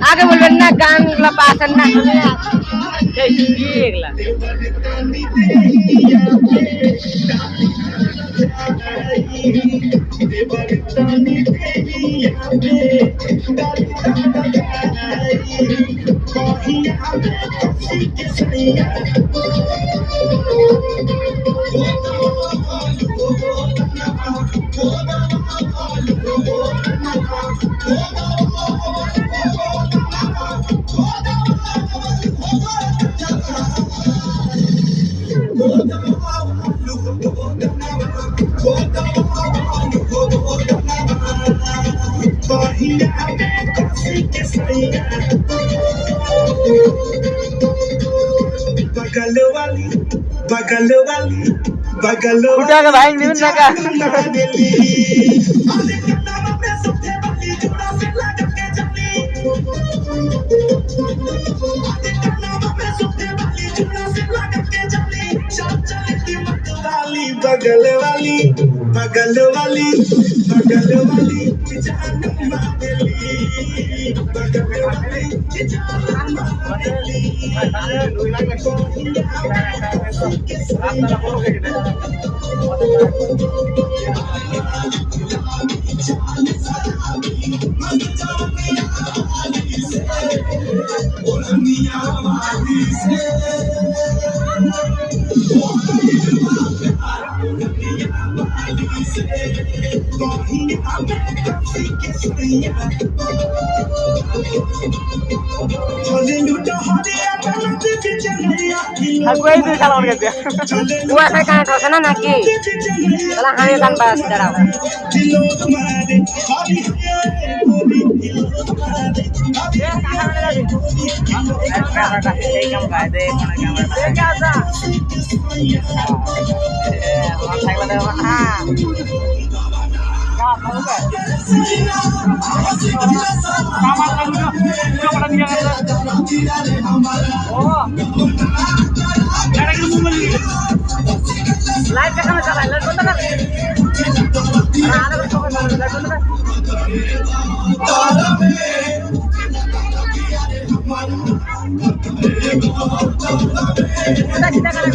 আগে বলবেন না গানগুলো পাচ্ছেন না এগুলা उठाकर भाई नहीं लगा बगल वाली बगल वाली बगल वाली aku itu salah orang dia gua saya kan sana naki salah hanya kan bahas darah light का काम चला लाइट बंद कर आना को लाइट बंद कर kita kita kan